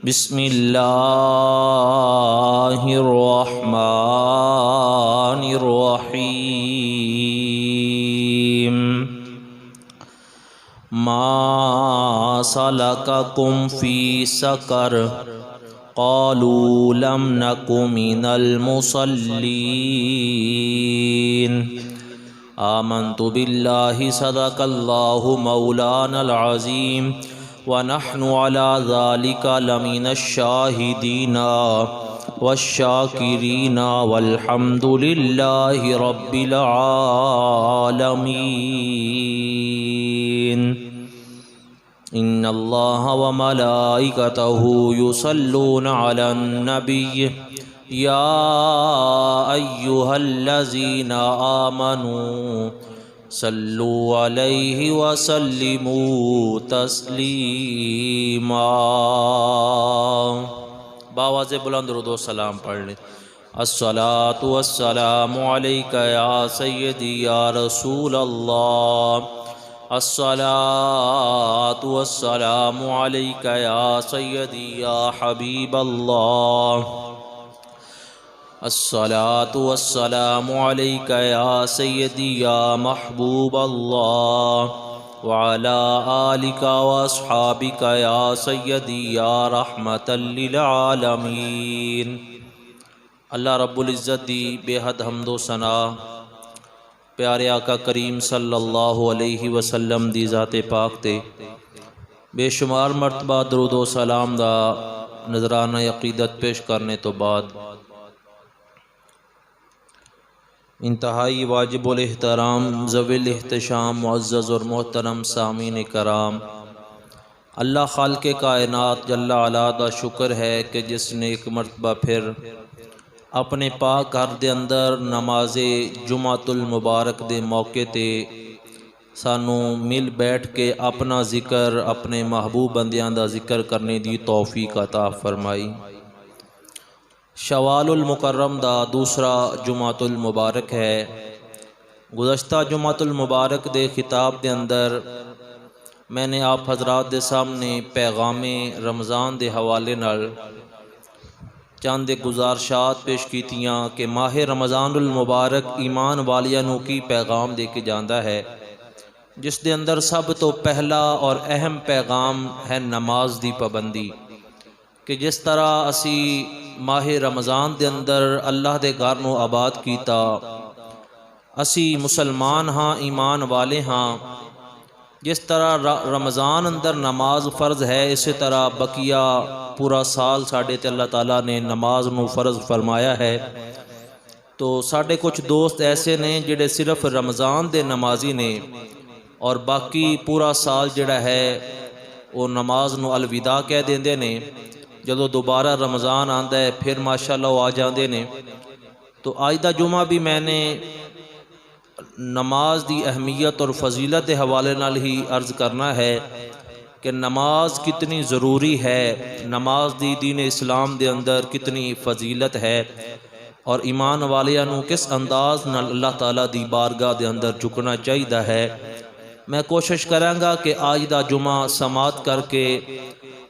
بسم اللہ الرحمن الرحیم ما سلککم فی سقر قالوا لم نک من المصلین آمنت باللہ صدق اللہ مولانا العظیم ونحن على ذلك لمن الشاهدين والشاكرين والحمد لله رب العالمين إن الله وملائكته يصلون على النبي يا أيها الذين آمنوا صلوا علیہ وسلموا تسلیما۔ باواز بلند درود و سلام پڑھ لیں۔ الصلاۃ والسلام علیک یا سیدی یا رسول اللہ، الصلاۃ والسلام علیک یا سیدی یا حبیب اللہ، الصلاۃ والسلام علیک یا سیدی یا محبوب اللہ، وعلی آلک واصحابک یا سیدی یا رحمۃ للعالمین۔ اللہ رب العزت دی بے حد حمد و ثنا پیارے آقا کریم صلی اللہ علیہ وسلم دی ذات پاک تے بے شمار مرتبہ درود و سلام دا نذرانہ عقیدت پیش کرنے تو بعد انتہائی واجب الاحترام ذوی الاحتشام معزز اور محترم سامعین کرام، اللہ خالق کائنات جل علا دا شکر ہے کہ جس نے ایک مرتبہ پھر اپنے پاک گھر دے اندر نماز جمعۃ المبارک دے موقع تے سانو مل بیٹھ کے اپنا ذکر اپنے محبوب بندیاں دا ذکر کرنے دی توفیق عطا فرمائی۔ شوال المکرم دا دوسرا جمعۃ المبارک ہے۔ گزشتہ جمعۃ المبارک دے خطاب دے اندر میں نے آپ حضرات دے سامنے پیغام رمضان دے حوالے نال چند گزارشات پیش کیتیاں کہ ماہ رمضان المبارک ایمان والیاں نو کی پیغام دے کے جاندا ہے، جس دے اندر سب تو پہلا اور اہم پیغام ہے نماز دی پابندی، کہ جس طرح اسی ماہ رمضان دے اندر اللہ دے گھر نو آباد کیتا، اسی مسلمان ہاں ایمان والے ہاں، جس طرح رمضان اندر نماز فرض ہے اسی طرح بقیہ پورا سال ساڑھے تے اللہ تعالیٰ نے نماز نو فرض فرمایا ہے۔ تو ساڑھے کچھ دوست ایسے نے جڑے صرف رمضان دے نمازی نے اور باقی پورا سال جڑا ہے وہ نماز نو الوداع کہہ دیندے نے، جدو دوبارہ رمضان آندا ہے پھر ماشاءاللہ وہ آ جاندے نے۔ تو آج دا جمعہ بھی میں نے نماز دی اہمیت اور فضیلت دے حوالے نال ہی عرض کرنا ہے کہ نماز کتنی ضروری ہے، نماز دی دین اسلام دے اندر کتنی فضیلت ہے، اور ایمان والیاں نو کس انداز نال اللہ تعالیٰ دی بارگاہ دے اندر جھکنا چاہیدہ ہے۔ میں کوشش کراں گا کہ آج دا جمعہ سماعت کر کے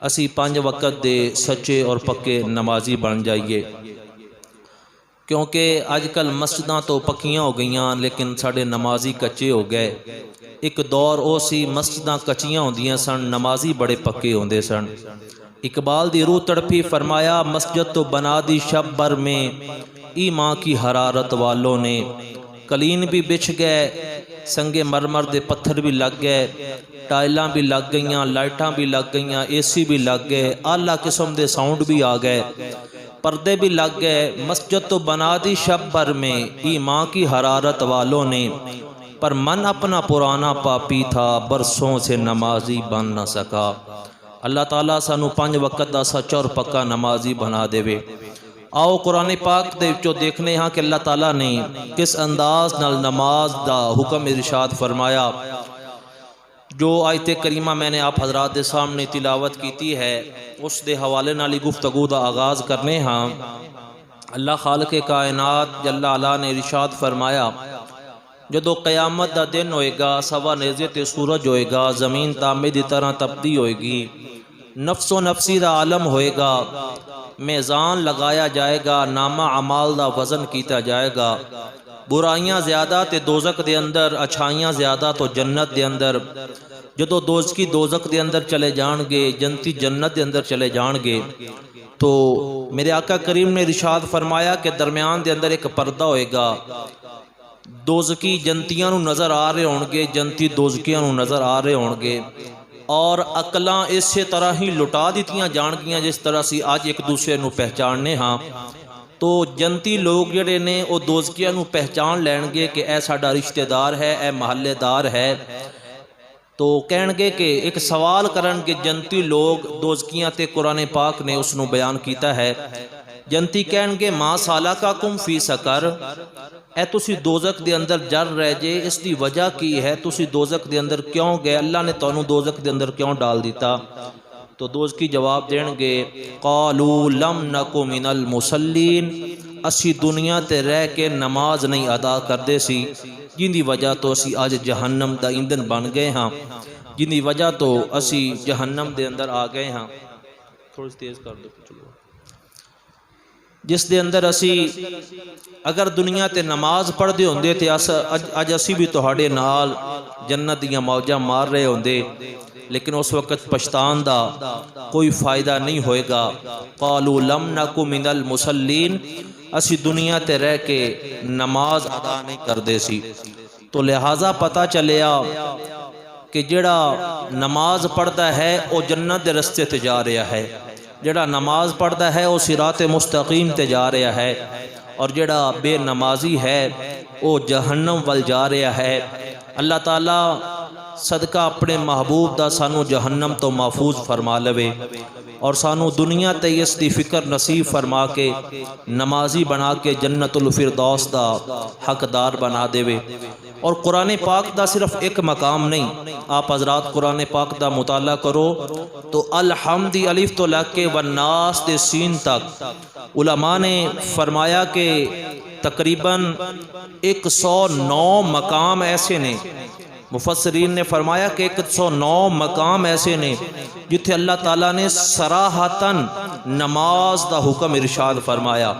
اسی 5 وقت دے سچے اور پکے نمازی بن جائیے، کیونکہ آج کل مسجداں تو پکیاں ہو گئیاں لیکن ساڑھے نمازی کچے ہو گئے۔ ایک دور او سی مسجداں کچیاں ہوندیاں سن، نمازی بڑے پکے ہوندے سن۔ اقبال دی روح تڑپی فرمایا، مسجد تو بنا دی شب بھر میں ایمان کی حرارت والوں نے، قلین بھی بچھ گئے، سنگ مرمر دے پتھر بھی لگ گئے، ٹائلاں بھی لگ گئیاں، لائٹاں بھی لگ گئیاں، اے سی بھی لگ گئے، اعلیٰ قسم دے ساؤنڈ بھی آ گئے، پردے بھی لگ گئے۔ مسجد تو بنا دی شب بھر میں ایمان کی حرارت والوں نے، پر من اپنا پرانا پاپی تھا، برسوں سے نمازی بن نہ سکا۔ اللہ تعالیٰ سانو 5 وقت دا سچا اور پکا نمازی بنا دے وے۔ آؤ قرآن پاک دے وچوں دیکھنے ہاں کہ اللہ تعالیٰ نے کس انداز نال نماز دا حکم ارشاد فرمایا۔ جو آیت کریمہ میں نے آپ حضرات دے سامنے تلاوت کیتی ہے اس دے حوالے نالی گفتگو دا آغاز کرنے ہاں۔ اللہ خالق کائنات جل علا نے ارشاد فرمایا، جدو قیامت دا دن ہوئے گا، سوا نیزے تے سورج ہوئے گا، زمین تانبے دی طرح تپدی ہوئے گی، نفس و نفسی دا عالم ہوئے گا، میزان لگایا جائے گا، نامہ اعمال دا وزن کیتا جائے گا، برائیاں زیادہ تے دوزخ دے اندر، اچھائیاں زیادہ تو جنت دے اندر۔ جدو دوزخی دوزخ دے اندر چلے جان گے، جنتی جنت دے اندر چلے جان گے، تو میرے آقا کریم نے ارشاد فرمایا کہ درمیان دے اندر ایک پردہ ہوئے گا، دوزخی جنتیاں نو نظر آ رہے ہون گے، جنتی دوزخیاں نو نظر آ رہے ہون گے، اور عقلاں اسی طرح ہی لٹا دیتیاں جان گیاں جس طرح سی آج ایک دوسرے نو پہچاننے ہاں۔ تو جنتی لوگ جڑے نے وہ دوزخیاں نو پہچان لین گے کہ اے ساڈا رشتہ دار ہے، اے محلے دار ہے، تو کہن گے کہ ایک سوال کرن کہ جنتی لوگ دوزخیاں تے قرآن پاک نے اس نو بیان کیتا ہے۔ جنتی کہن گے ما سالککم فی سقر، اے تسی دوزخ دے اندر جر رہ جے، اس دی وجہ کی ہے، تسی دوزخ دے اندر کیوں گئے، اللہ نے تانوں دوزخ دے اندر کیوں ڈال دیتا؟ تو دوزخی جواب دین گے قالوا لم نک من المصلین، اسی دنیا تے رہ کے نماز نہیں ادا کردے سی، جن دی وجہ تو اسی آج جہنم دا ایندھن بن گئے ہاں، جن دی وجہ تو اسی جہنم دے اندر آ گئے ہاں۔ تھوڑی تیز کر دو چلو، جس دے اندر اسی اگر دنیا تے نماز پڑھ دے ہوندے تے اج اسی بھی تہاڈے نال جنت دیاں موجاں مار رہے ہوندے، لیکن اس وقت پچھتان دا کوئی فائدہ نہیں ہوئے گا۔ قالوا لم نک من المصلین، اسی دنیا تے رہ کے نماز ادا نہیں کردے سی۔ تو لہٰذا پتہ چلیا کہ جڑا نماز پڑھدا ہے وہ جنت دے رستے تے جا رہا ہے، جڑا نماز پڑھدا ہے وہ صراط مستقیم تے جا رہا ہے، اور جڑا بے نمازی ہے وہ جہنم ول جا رہا ہے۔ اللہ تعالیٰ صدقہ اپنے محبوب دا سانو جہنم تو محفوظ فرما لوے، اور سانو دنیا تے اس دی فکر نصیب فرما کے نمازی بنا کے جنت الفردوس دا حقدار بنا دے وے۔ اور قرآن پاک دا صرف ایک مقام نہیں، آپ حضرات قرآن پاک دا مطالعہ کرو تو الحمد الف تو لگ کے والناس دے سین تک علماء نے فرمایا کہ تقریباً 109 مقام ایسے نے، مفسرین نے فرمایا کہ 109 مقام ایسے نے جتھے اللہ تعالیٰ نے صراحتاً نماز دا حکم ارشاد فرمایا،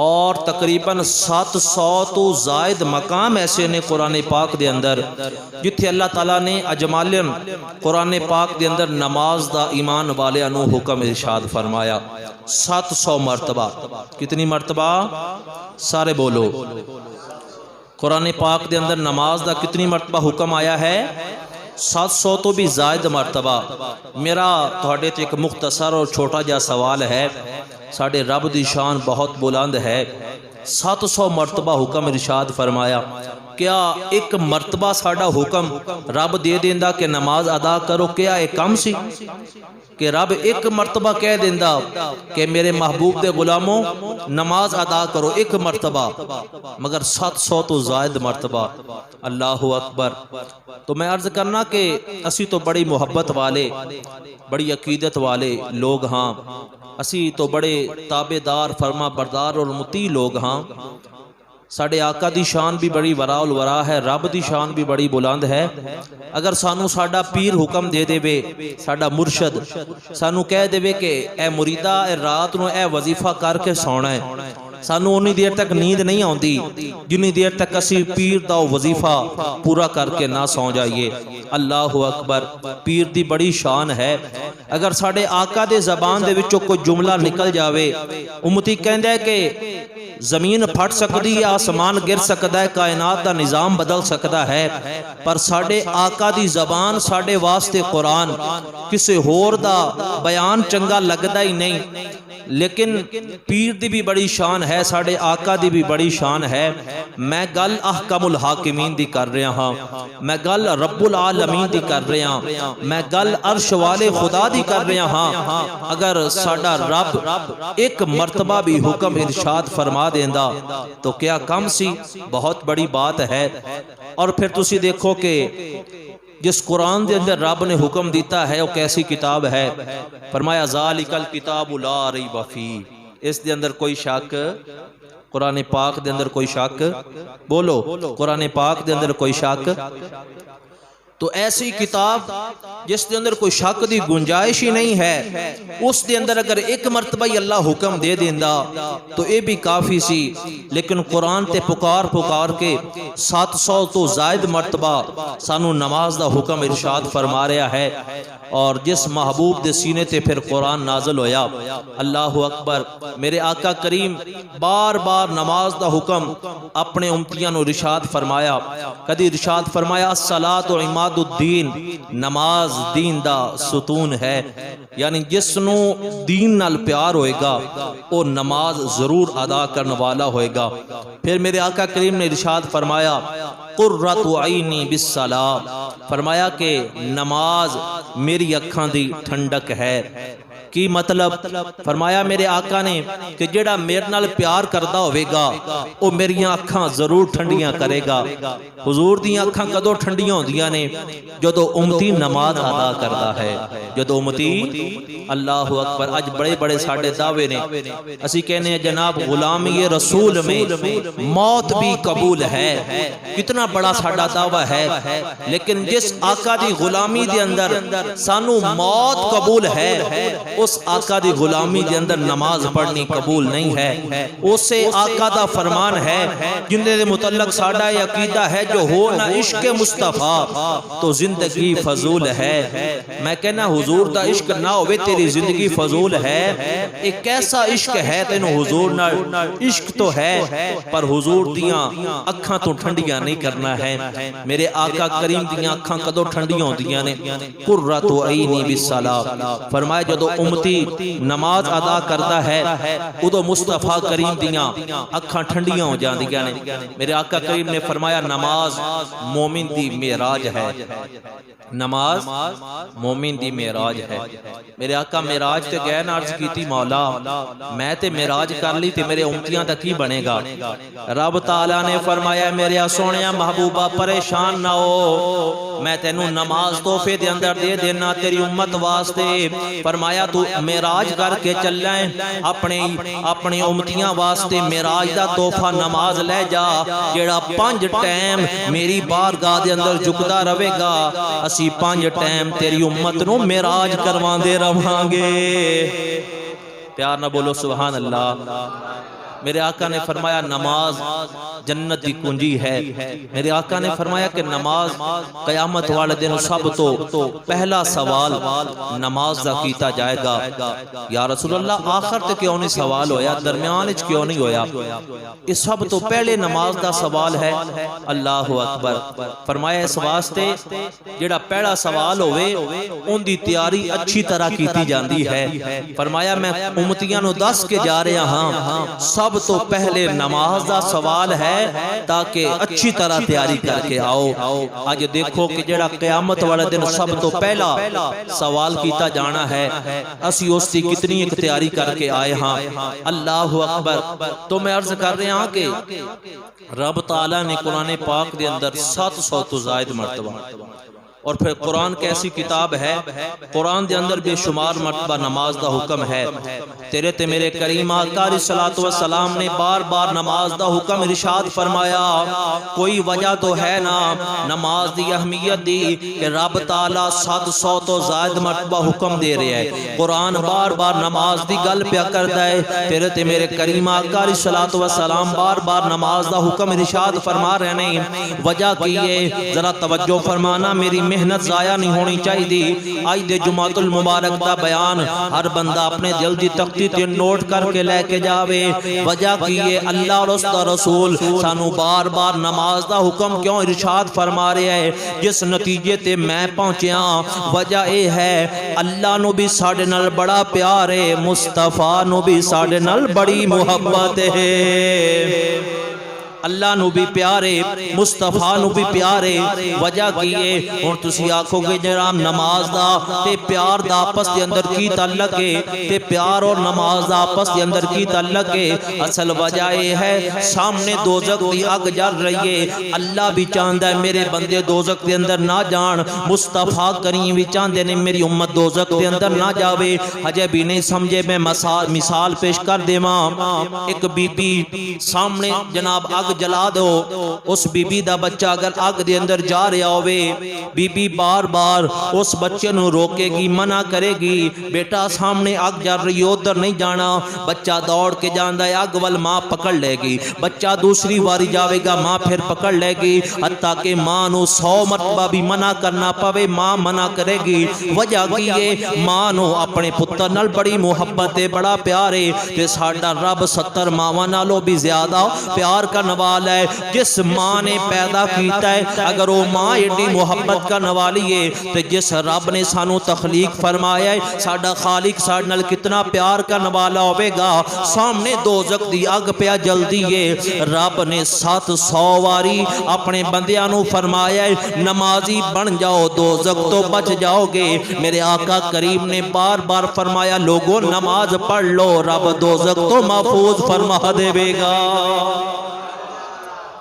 اور تقریباً 700 تو زائد مقام ایسے نے قرآن پاک دے اندر جتھے اللہ تعالیٰ نے اجمالاً قرآن پاک دے اندر نماز دا ایمان والے انو حکم ارشاد فرمایا۔ 700 مرتبہ، کتنی مرتبہ؟ سارے بولو، قرآن پاک دے اندر نماز دا کتنی مرتبہ حکم آیا ہے؟ 700 تو بھی زائد مرتبہ۔ میرا تھوڑے تے ایک مختصر اور چھوٹا جا سوال ہے، ساڑھے رب دی شان بہت بلند ہے، 700 مرتبہ حکم ارشاد فرمایا، کیا ایک مرتبہ ساڑھا حکم رب دے دیندہ کہ نماز ادا کرو، کیا ایک کم سی؟ کہ رب ایک مرتبہ کہہ دیندہ کہ میرے محبوب دے غلاموں نماز ادا کرو، ایک مرتبہ، مگر 700 تو زائد مرتبہ، اللہ اکبر۔ تو میں عرض کرنا کہ اسی تو بڑی محبت والے، بڑی عقیدت والے لوگ ہاں، اسی تو بڑے تابعدار، فرما بردار اور مطیع لوگ ہاں۔ ساڑھے آقا دی شان بھی بڑی وراء الورا ہے، رب دی شان بھی بڑی بلند ہے۔ اگر سانو ساڑھا پیر حکم دے دے وے، ساڑھا مرشد سانو کہہ دے وے کہ اے مریدہ اے رات نو اے وظیفہ کر کے سونا ہے، سانو انہی دیر تک نیند نہیں آندی جنہی دیر تک اسی پیر دا وظیفہ پورا کر کے نہ سو جائیے۔ اللہ اکبر، پیر دی بڑی شان ہے۔ اگر ساڑھے آقا دے زبان دے وچوں کوئی جملہ نکل جاوے، امتی کہندہ ہے کہ زمین پھٹ سکتی ہے، آسمان گر سکتا ہے، کائنات دا نظام بدل سکتا ہے، پر ساڑھے آقا دی زبان ساڑھے واسطے قرآن، کسے ہور دا بیان چنگا لگدا ہی نہیں۔ لیکن پیر دی بھی بڑی شان ہے، ساڑھے آقا دی بھی بڑی شان ہے۔ میں گل احکم الحاکمین دی کر رہا ہاں، میں گل رب العالمین دی کر رہا ہاں، میں گل عرش والے خدا دی کر رہا ہاں۔ اگر ساڑھا رب ایک مرتبہ بھی حکم ارشاد فرما دیندہ تو کیا کم سی؟ بہت بڑی بات ہے۔ اور پھر تسی دیکھو کہ جس قرآن دے اندر رب نے حکم دیتا ہے وہ کیسی کتاب ہے، فرمایا ذالک الکتاب لا ریب فیہ، اس دے اندر کوئی شک، قرآن پاک دے اندر کوئی شک، بولو قرآن پاک دے اندر کوئی شک۔ تو ایسی کتاب جس دے اندر کوئی شک دی گنجائش ہی نہیں ہے، اس دے اندر اگر ایک مرتبہ ہی اللہ حکم دے دیندا تو اے بھی کافی سی، لیکن قرآن تے پکار پکار کے 700 تو زائد مرتبہ سانو نماز دا حکم ارشاد فرما رہا ہے۔ اور جس محبوب دے سینے تے پھر قرآن نازل ہویا، اللہ اکبر، میرے آقا کریم بار بار نماز دا حکم اپنے امتیاں نو ارشاد فرمایا۔ کدی ارشاد فرمایا الصلاۃ عماد الدین، نماز دین دا ستون ہے، یعنی جس نو دین نال پیار ہوئے گا وہ نماز ضرور ادا کرنے والا ہوئے گا۔ پھر میرے آقا کریم نے ارشاد فرمایا قرۃ عینی بالصلاۃ، فرمایا کہ نماز میری اکھاں دی ٹھنڈک ہے۔ کی مطلب؟ فرمایا میرے آقا نے کہ جڑا میرے نال پیار کردا ہوئے گا وہ میریاں اکھاں ضرور ٹھنڈیاں کرے گا۔ حضور دیاں اکھاں کدوں ٹھنڈیاں ہوندیاں نے؟ جدو امتی نماز ادا کردا ہے، جدو امتی، اللہ اکبر، اج بڑے بڑے ساڈے دعوے نے، اسی کہنے ہیں جناب غلامی رسول میں موت بھی قبول ہے، کتنا بڑا ساڈا دعویٰ ہے، لیکن جس آقا دی غلامی دے اندر سانو موت قبول ہے، اس آقا دی غلامی دے اندر نماز پڑھنی قبول نہیں ہے۔ اسے آقا دا فرمان ہے جن دے متعلق ساڈا یہ عقیدہ ہے جو ہو نہ عشق مصطفیٰ تو زندگی فضول ہے۔ میں کہنا حضور دا عشق نہ ہوئے تیری زندگی فضول ہے۔ ایک ایسا عشق ہے تینوں حضور نہ عشق تو ہے، پر حضور دیاں اکھاں تو ٹھنڈیاں نہیں کرنا ہے۔ میرے آقا کریم دیاں اکھاں کدوں ٹھنڈیاں ہوندیاں نے؟ قرۃ عینی بالصلاۃ، فرمایا جدو امتی نماز ادا کرتا ہے ادو مصطفیٰ کریم دیاں اکھاں ٹھنڈیاں ہو جاندیاں نے۔ میرے آقا کریم نے فرمایا نماز مومن دی معراج ہے، نماز مومن دی معراج ہے۔ میرے آقا معراج تے گئے نہ، عرض کیتی مولا میں تے معراج کر لی تے میرے امتیاں دا کی بنے گا؟ رب تعالیٰ نے فرمایا میرے سونیا محبوبہ پریشان نہ ہو، میں تینوں نماز تحفے دے اندر دے دینا تیری امت واسطے۔ فرمایا تو معراج کر کے چل جائیں، اپنی امتیاں واسطے معراج دا تحفہ نماز لے جا، جیڑا 5 ٹائم میری بارگاہ دے اندر جھکدا رہے گا، اسی 5 ٹائم تیری امت نو معراج کرواں دے رہاں گے۔ پیار نہ بولو سبحان اللہ۔ میرے آقا نے فرمایا نماز جنت کی کنجی ہے۔ میرے آقا نے فرمایا کہ نماز قیامت والے دن سب تو پہلا سوال نماز دا کیتا جائے گا۔ یا رسول اللہ آخر تے کیوں نہیں سوال ہویا، درمیان اچ کیوں نہیں ہویا؟ یہ سب تو پہلے نماز دا سوال ہے۔ اللہ اکبر، فرمایا اس واسطے جڑا پہلا سوال ہوئے ان دی تیاری اچھی طرح کیتی جاندی ہے۔ فرمایا میں امتیاں نو دس کے جا رہا ہاں، سب تو پہلے نماز دا سوال ہے تاکہ اچھی طرح تیاری کر کے آؤ۔ آج دیکھو کہ جڑا قیامت والا دن سب تو پہلا سوال کیتا جانا ہے، اسی اس کی کتنی ایک تیاری کر کے آئے ہاں۔ اللہ اکبر۔ تو میں عرض کر رہا ہوں کہ رب تعالیٰ نے قرآن پاک دے اندر 700 تو زائد مرتبہ، اور پھر قرآن کیسی کتاب ہے، قرآن دے اندر بے شمار مرتبہ نماز دا حکم ہے۔ تیرے تے میرے کریم آقا علیہ الصلوۃ والسلام نے بار بار نماز دا حکم ارشاد فرمایا۔ کوئی وجہ تو ہے نا نماز دی اہمیت دی کہ رب تعالیٰ 700 تو زائد مرتبہ حکم دے رہے ہیں، قرآن بار بار نماز دی گل پیا کرتا ہے۔ تیرے تے میرے کریم آقا علیہ الصلوۃ والسلام بار بار نماز دا حکم ارشاد فرما رہے ہیں۔ وجہ کی ہے ذرا توجہ فرمانا، میری محنت ضائع نہیں ہونی چاہیے۔ آج دے جمعۃ المبارک دا بیان ہر بندہ اپنے دل دی تختی تے نوٹ کر کے لے کے جاوے۔ وجہ کی ہے اللہ اور اس دا رسول سانو بار بار نماز دا حکم کیوں ارشاد فرما رہے ہیں؟ جس نتیجے تے میں پہنچیا وجہ اے ہے اللہ نو بھی ساڈے نال بڑا پیار ہے، مصطفیٰ نو بھی ساڈے نال بڑی محبت ہے۔ اللہ نو بھی پیارے، مصطفیٰ نو بھی پیارے۔ وجہ کی ہے ہن تسی آکھو گے جناب نماز دا تے پیار دا آپس دے اندر کی تعلق ہے، تے پیار اور نماز دا آپس دے اندر کی تعلق ہے؟ اصل وجہ یہ ہے سامنے دوزخ دی اگ جل رہی ہے، اللہ بھی چاہندا ہے میرے بندے دوزخ دے اندر نہ جان، مصطفیٰ کریم بھی چاہندے نے میری امت دوزخ دے اندر نہ جاوے۔ ہجے بھی نہیں سمجھے میں مثال پیش کر دیواں۔ ایک بی بی سامنے جناب اگ جلا دو. اس بی بی دا بچہ اگر اگ دے اندر جا رہا ہوئے, بی بی بار بار اس بچے نو روکے گی, منع کرے گی, بیٹا سامنے اگ جل رہی ہے ادھر نہیں جانا. بچہ دوڑ کے جاندا ہے اگ ول, ماں پکڑ لے گی. بچہ دوسری واری جاوے گا, ماں پھر پکڑ لے گی, حتیٰ کہ ماں نو 100 مرتبہ بھی منع کرنا پوے, ماں منع کرے گی. وجہ کی ہے, ماں نو اپنے پتر نال بڑی محبت ہے, بڑا پیار ہے. تے ساڈا رب 70 ماواں نالوں بھی زیادہ پیار کرنے والا ہے. جس ماں نے پیدا کیتا ہے, اگر وہ ماں ایڈی محبت کرنے والی ہے, تے جس رب نے سانو تخلیق فرمایا ہے, ساڈا خالق ساڈے نال کتنا پیار کرنے والا ہوے گا. سامنے دوزخ دی اگ پیا جلدی ہے, رب نے 700 واری اپنے بندیاں نو فرمایا ہے نمازی بن جاؤ دوزخ تو بچ جاؤ گے. میرے آقا کریم نے بار بار فرمایا لوگوں نماز پڑھ لو, رب دوزخ تو محفوظ فرما دے گا.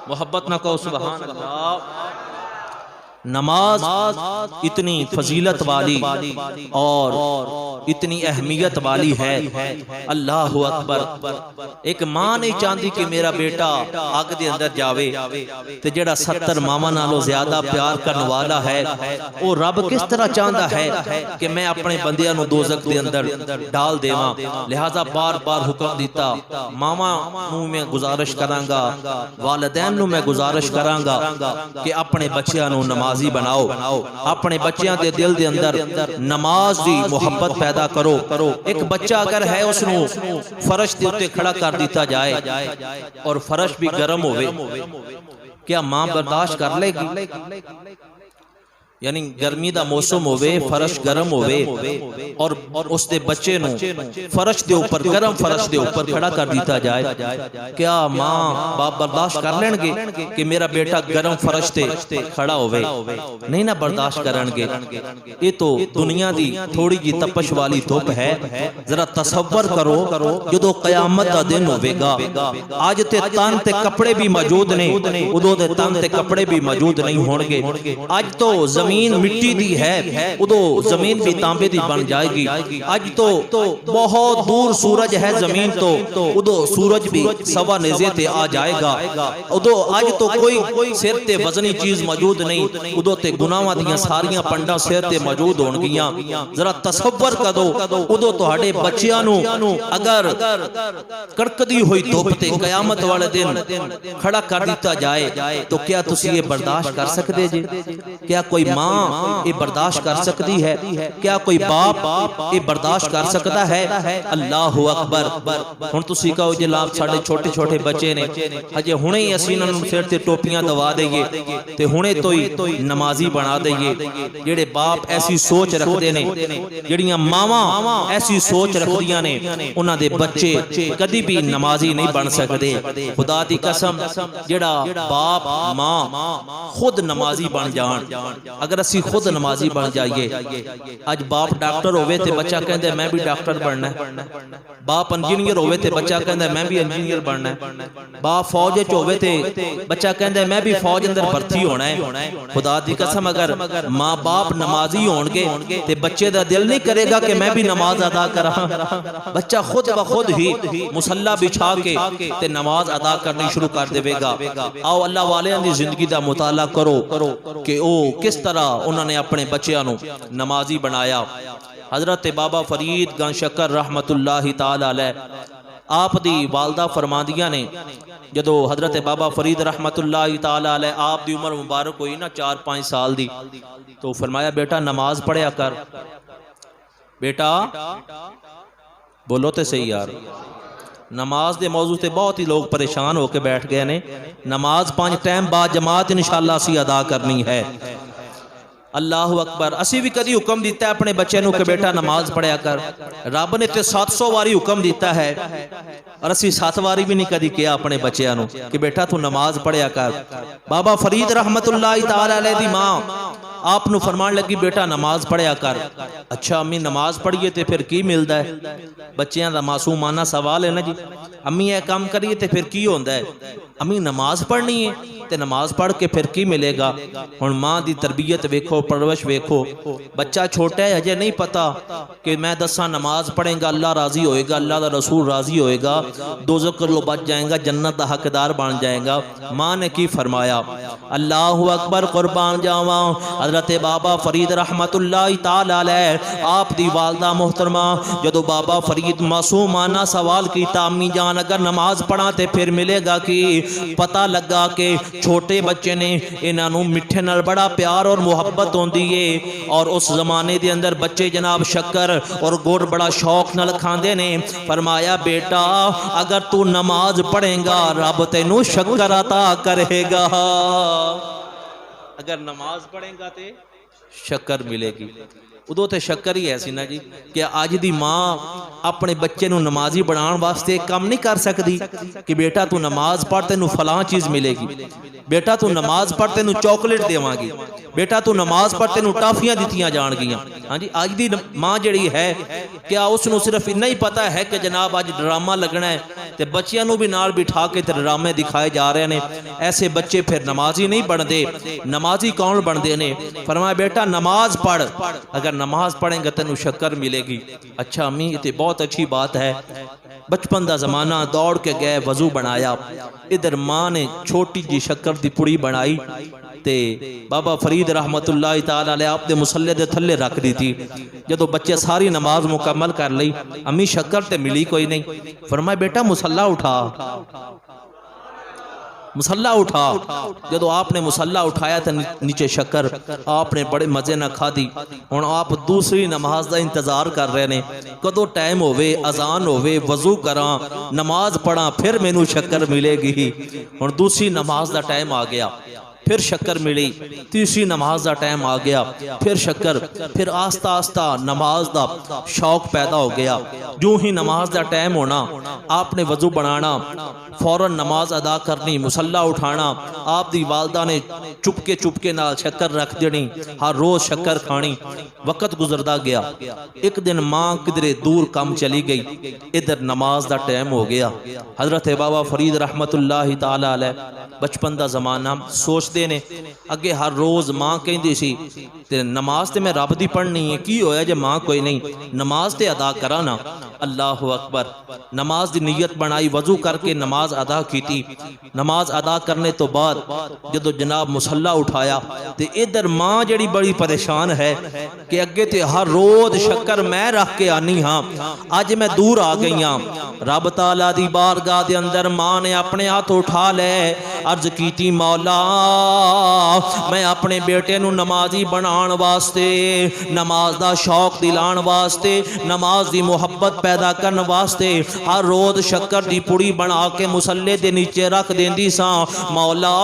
محبت نہ کہو سبحان اللہ. نماز اتنی فضیلت والی اور اتنی اہمیت والی ہے. اللہ اکبر. ایک ماں نہیں چاہتی کہ میرا بیٹا آگ دے اندر جاوے, تے جڑا 70 ماواں نالوں زیادہ پیار کرنے والا ہے, وہ رب کس طرح چاہتا ہے کہ میں اپنے بندیاں نو دوزخ دے اندر ڈال دیواں. لہذا بار بار حکم دیتا, ماواں نو میں گزارش کراں گا, والدین نو میں گزارش کراں گا کہ اپنے بچیاں نو نمازی بناؤ, اپنے بچیاں دے دل دے اندر نماز دی محبت پیدا کرو. ایک بچہ اگر ہے اس نو فرش دے اتے کھڑا کر دیتا جائے اور فرش بھی گرم ہوئے, کیا ماں برداشت کر لے گی؟ یعنی گرمی دا موسم ہوئے, فرش گرم ہوئے اور اس دے بچے نو فرش دے اوپر, گرم فرش دے اوپر کھڑا کر دیتا جائے, کیا ماں باپ برداشت کر لیں گے کہ میرا بیٹا گرم فرش تے کھڑا ہوئے؟ نہیں نہ برداشت کرن گے. یہ تو دنیا دی تھوڑی جی تپش والی دھوپ ہے. ذرا تصور کرو جدو قیامت دا دن ہوئے گا, آج تے تن تے کپڑے بھی موجود نہیں, ادو دے تن تے کپڑے بھی موجود نہیں ہون گے. آج تو زمین مٹی دی ہے, ادو زمین بھی تانبے دی بن جائے گی. آج تو بہت دور سورج ہے زمین تو, ادو سورج بھی سوا نیزے تے آ جائے گا. ادو آج تو کوئی سر تے وزنی چیز موجود نہیں, ادو تے گناہاں دیاں ساریاں پنڈا سر تے موجود ہون گیاں. ذرا تصور کرو ادو تہاڈے بچیاں نو اگر کڑکدی ہوئی دھوپ تے قیامت والے دن کھڑا کر دیتا جائے تو کیا تسی یہ برداشت کر سکتے جی؟ کیا کوئی ماں یہ برداشت کر سکتی ہے؟ کیا کوئی باپ یہ برداشت کر سکتا ہے؟ اللہ اکبر. ہن تسی کہو جناب ساڈے چھوٹے چھوٹے بچے نے, ہجے ہنے ہی اسی انہاں نوں سر تے ٹوپیاں دوا دئیے تے ہنے تو ہی نمازی بنا دئیے. جڑے باپ ایسی سوچ رکھدے نے, جڑیاں ماواں ایسی سوچ رکھدیاں نے, انہاں دے بچے کدی بھی نمازی نہیں بن سکدے. خدا دی قسم جڑا باپ ماں خود نمازی بن جان, اگر اسی خود نمازی بن جائیے. آج باپ ڈاکٹر ہوئے تے بچہ کہندے میں بھی ڈاکٹر بننا ہے, باپ انجینئر ہوئے تے بچہ کہندے میں بھی انجینئر بننا ہے, باپ فوج وچ ہوئے تے بچہ کہندے میں بھی فوج اندر بھرتی ہونا ہے. خدا دی قسم اگر ماں باپ نمازی ہون گے تے بچے دا دل نہیں کرے گا کہ میں بھی نماز ادا کراں. بچہ خود بخود ہی مصلی بچھا کے تے نماز ادا کرنی شروع کر دے گا. آؤ اللہ والیاں دی زندگی دا مطالعہ کرو کہ او کس طرح انہوں نے اپنے بچیاں نو نمازی بنایا. حضرت بابا فرید گن شکر رحمت اللہ تعالی علیہ, آپ دی والدہ فرماندیاں نے جدو حضرت بابا فرید رحمت اللہ تعالی علیہ آپ دی عمر مبارک ہوئی نا 4-5 سال دی, تو فرمایا بیٹا نماز پڑھیا کر. بیٹا بولو تے صحیح یار, نماز دے موضوع تے بہت ہی لوگ پریشان ہو کے بیٹھ گئے نے. نماز 5 ٹائم بعد جماعت انشاءاللہ اسی ادا کرنی ہے. اللہ اکبر. اسی بھی کدی حکم دیتا ہے اپنے بچے نو کہ بیٹا نماز پڑھیا کر. رب نے تے 700 واری حکم دیتا ہے اور اسی 7 واری بھی نہیں کدی کیا اپنے بچیاں نو کہ بیٹا تو نماز پڑھیا کر. بابا فرید رحمت اللہ تعالی علیہ دی ماں آپ نو فرمان لگی بیٹا نماز پڑھیا کر. اچھا امی نماز پڑھیے تے پھر کی ملدا ہے؟ بچیاں دا معصومانہ سوال ہے نا جی. امی اے کام کریے تے پھر کی ہوندا ہے؟ امی نماز پڑھنی ہے تے نماز پڑھ کے پھر کی ملے گا؟ ہن ماں دی تربیت ویکھو، پرورش ویکھو. بچہ چھوٹا ہے اجے نہیں پتا کہ میں دساں نماز پڑھیں گا اللہ راضی ہوئے گا، اللہ دا رسول راضی ہوئے گا، دوزخ کو بچ جائیں گا، جنت دا حقدار بن جائیں گا. ماں نے کی فرمایا؟ اللہ اکبر، قربان جاواں. حضرت بابا فرید رحمت اللہ تعالی علیہ آپ دی والدہ محترمہ جدو بابا فرید معصومانہ سوال کیتا امی جان اگر نماز پڑھا تے پھر ملے گا کی؟ پتہ لگا کہ چھوٹے بچے نے انہاں نوں میٹھے نال بڑا پیار اور محبت ہوندی ہے، اور اس زمانے دے اندر بچے جناب شکر اور گڑ بڑا شوق نال کھاندے نے. فرمایا بیٹا اگر تو نماز پڑھیں گا رب تینوں شکر عطا کرے گا. اگر نماز پڑھیں گا تے شکر ملے گی. ادو تے شکر ہی ایسی نا جی کہ آج دی ماں اپنے بچے نو نمازی بنان واسطے کم نہیں کر سکتی کہ بیٹا تو نماز پڑھ تینوں فلاں چیز ملے گی، بیٹا تو نماز پڑھ تینوں چاکلیٹ دیواں گی، بیٹا تو نماز پڑھ تینوں ٹافیاں دتیاں جان گیاں. ہاں جی آج دی ماں جڑی ہے کیا اس نو صرف اتنا ہی پتہ ہے کہ جناب آج ڈرامہ لگنا ہے تے بچیاں نو بھی نال بٹھا کے تے ڈرامے دکھائے جا رہے ہیں. ایسے بچے پھر نمازی نہیں بندے. نمازی کون بندے نے؟ فرمایا بیٹا نماز پڑھ، اگر نماز پڑھیں گے تینوں شکر ملے گی. اچھا امی یہ تو بہت اچھی بات ہے. بچپن دا زمانہ دوڑ کے گئے، وضو بنایا، ادھر ماں نے چھوٹی جی شکر دی پڑی بنائی تے بابا فرید رحمت اللہ تعالی علیہ آپ دے مصلے دے تھلے رکھ دی تھی. جدو بچے ساری نماز مکمل کر لئی امی شکر تے ملی کوئی نہیں. فرمایا بیٹا مصلا اٹھا، مسلح اٹھا. جدو آپ نے مسلح اٹھایا تھا نیچے شکر آپ نے بڑے مزے نہ کھا دی. ہن آپ دوسری نماز دا انتظار کر رہے نے کدو ٹائم ہوئے اذان ہوئے وضو کراں نماز پڑھاں پھر مینوں شکر ملے گی. ہن دوسری نماز دا ٹائم آ گیا پھر شکر ملی، تیسری نماز دا ٹائم آ گیا پھر شکر، پھر آہستہ آہستہ نماز دا شوق پیدا ہو گیا. جو ہی نماز دا ٹائم ہونا آپ نے وضو بنانا، فوراً نماز ادا کرنی، مسلح اٹھانا. آپ دی والدہ نے چپکے نال شکر رکھ دینی، ہر روز شکر کھانی. وقت گزردا گیا. ایک دن ماں کدرے دور کم چلی گئی، ادھر نماز دا ٹائم ہو گیا. حضرت بابا فرید رحمت اللہ تعالی علیہ بچپن دا زمانہ سوچدے نے اگے ہر روز ماں کہندی سی تے نماز تے میں رب دی پڑھنی ہے، کی ہویا جے ماں کوئی نہیں نماز تے ادا کرا نا. اللہ اکبر. نماز دی نیت بنائی، وضو کر کے نماز ادا کیتی. نماز ادا کرنے تو بعد جدو جناب مسلح اٹھایا تے ادھر ماں جڑی بڑی پریشان ہے کہ اگے تے ہر روز شکر میں رکھ کے آنی ہاں، اج میں دور آ گئی ہاں. رب تعالیٰ دی بارگاہ دے اندر ماں نے اپنے ہاتھ اٹھا لے، عرض کیتی مولا میں اپنے بیٹے نو نمازی بنان واسطے، نماز دا شوق دلان واسطے، نماز دی محبت پیدا کرن واسطے ہر روز شکر دی پڑی بنا کے مسلے دے نیچے رکھ دیندی ساں. مولا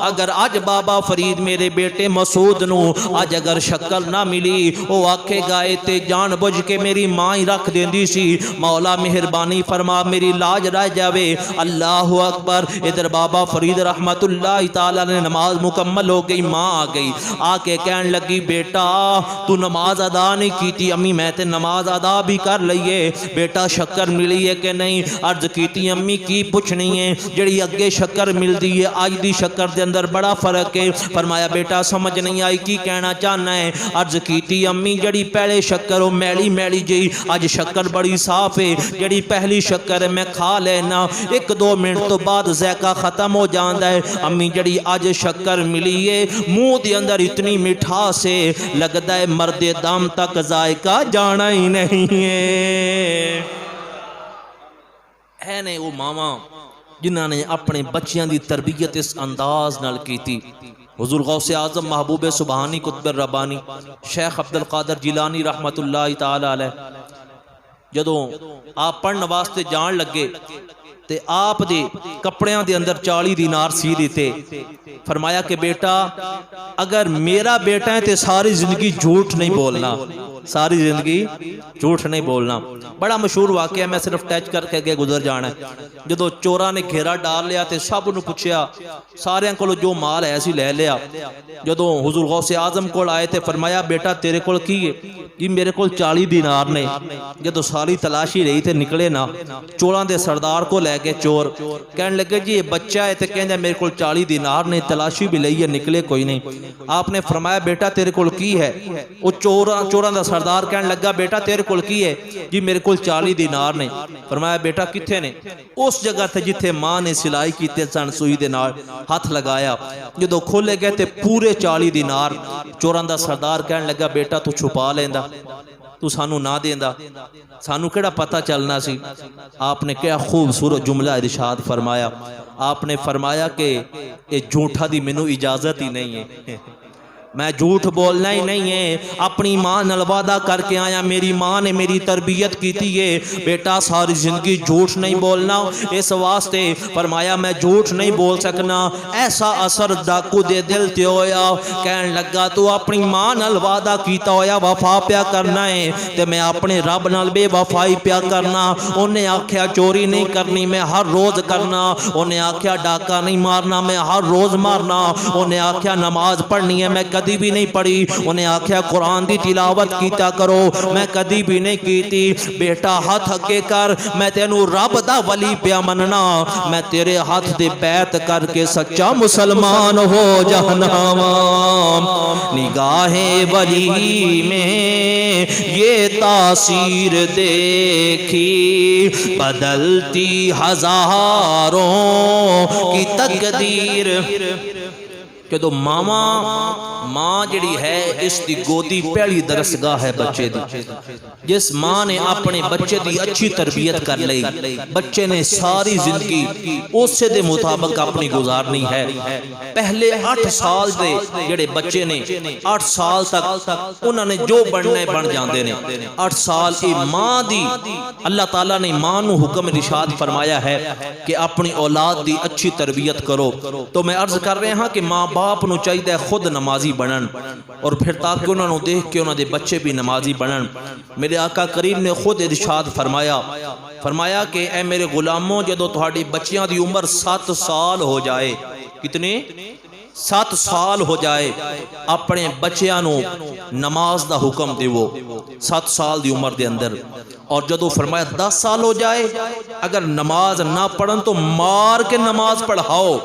اگر اج بابا فرید میرے بیٹے مسعود نو اج اگر شکر نہ ملی او آکھے گائے تے جان بوجھ کے میری ماں ہی رکھ دیندی سی. مولا مہربانی فرما میری لاج رہ جاوے. اللہ اکبر. ادھر بابا فرید رحمت اللہ تعالی نے نماز مکمل ہو گئی، ماں آ گئی، آ کے کہن لگی بیٹا تو نماز ادا نہیں کیتی. امی میں تے نماز ادا بھی کر لئیے، بیٹا شکر ملی ہے کہ نہیں؟ عرض کیتی امی کی پوچھنی ہے، جڑی اگے شکر ملدی ہے آج دی شکر دے اندر بڑا فرق ہے. فرمایا بیٹا سمجھ نہیں آئی کی کہنا چاہنا ہے؟ عرض کیتی امی جڑی پہلے شکر ہو میلی میلی جی، اج شکر بڑی صاف ہے. جڑی پہلی شکر ہے میں کھا لینا، ایک دو منٹ تو بعد ذائقہ ختم ہو جاندا ہے. امی جڑی اج شکر ملی ہے منہ دے اندر اتنی مٹھاس ہے لگدا ہے مرد دم تک ذائقہ جانا ہی نہیں ہے. اے نے وہ ماواں جنہاں نے اپنے بچیاں دی تربیت اس انداز نال کیتی. حضور غوث اعظم محبوب سبحانی قطب ربانی شیخ عبدالقادر جیلانی رحمت اللہ تعالی علیہ جدوں آپ پڑھن واسطے جان لگے تے آپ دے کپڑیاں دے اندر 40 دینار سی دیتے. فرمایا کہ بیٹا اگر میرا بیٹا ہے تے ساری زندگی جھوٹ نہیں بولنا، ساری زندگی جھوٹ نہیں بولنا. بڑا مشہور واقعہ میں صرف ٹچ کر کے گزر جانا ہے. جدو چوراں نے گھیرا ڈال لیا تے سب نو پوچھیا, سارے کولو جو مال ہے سی لے لیا. جدو حضور غوث اعظم کول آئے تے فرمایا بیٹا تیرے کول کی ہے؟ جی میرے کول 40 دینار نے. جدو ساری تلاشی رہی تے نکلے نا, چوراں دے سردار کو لے کے چور کہنے لگے جی یہ بچہ ہے تے کہندا میرے کول 40 دینار نے, تلاشی بھی لئی ہے نکلے کوئی نہیں. آپ نے فرمایا بیٹا تیرے کول کی ہے؟ وہ چوراں دا سردار کہنے لگا بیٹا تیرے کول کی ہے؟ جی میرے کول 40 دینار نے. فرمایا بیٹا کتھے نے؟ اس جگہ تے جتھے ماں نے سلائی کیتے سن سوئی دے نال ہاتھ لگایا. جدو کھولے گئے تے پورے 40 دینار. چوراں دا سردار کہنے لگا بیٹا تو چھپا لیندا, تو سانو نہ دیندا, سانو کیڑا پتہ چلنا سی. آپ نے کیا خوبصورت جملہ ارشاد فرمایا. آپ نے فرمایا کہ یہ جھوٹا دی مینوں اجازت ہی نہیں ہے, میں جھوٹ بولنا ہی نہیں ہے. اپنی ماں نال وعدہ کر کے آیا, میری ماں نے میری تربیت کی تھی ہے بیٹا ساری زندگی جھوٹ نہیں بولنا. اس واسطے فرمایا میں جھوٹ نہیں بول سکنا. ایسا اثر ڈاکو دے دل تے ہویا, کہن لگا تو اپنی ماں نال وعدہ کیتا ہویا وفا پیا کرنا ہے تے میں اپنے رب نال بے وفائی پیا کرنا. انہیں آکھیا چوری نہیں کرنی میں ہر روز کرنا. انہیں آکھیا ڈاکا نہیں مارنا میں ہر روز مارنا. انہیں آکھیا نماز پڑھنی ہے میں کدی بھی نہیں پڑھی. انہیں آکھیا قرآن دی تلاوت کیتا کرو میں کدی بھی نہیں کیتی. بیٹا ہاتھ اگے کر, میں تینوں رب دا ولی پیا مننا, میں تیرے ہاتھ دے بیعت کر کے سچا مسلمان ہو جانا. نگاہ ولی میں یہ تاثیر دیکھی بدلتی ہزاروں کی تقدیر. کہ تو ماں جڑی ہے اس دی گودی پہلی درسگاہ ہے بچے دی. جس ماں نے اپنے بچے دی اچھی تربیت کر لئی, بچے نے ساری زندگی اسے دے مطابق اپنی گزارنی ہے. پہلے 8 سال دے جڑے بچے نے 8 سال تک انہوں نے جو بننے بن جاندے نے. 8 سال کی ماں دی اللہ تعالیٰ نے ماں نو حکم ارشاد فرمایا ہے کہ اپنی اولاد دی اچھی تربیت کرو. تو میں عرض کر رہے ہاں کہ ماں باپ نو چاہیے خود نمازی بنن, اور پھر تاکہ انہوں نے دیکھ کے انہوں دے بچے بھی نمازی بنن. میرے آقا کریم نے خود ارشاد فرمایا کہ اے میرے غلاموں جدو تہاڈی بچیاں دی عمر 7 سال ہو جائے, کتنے 7 سال ہو جائے, اپنے بچیاں نو نماز دا حکم دیو 7 سال دی عمر دے اندر. اور جدو فرمایا 10 سال ہو جائے اگر نماز نہ پڑھن تو مار کے نماز پڑھاؤ.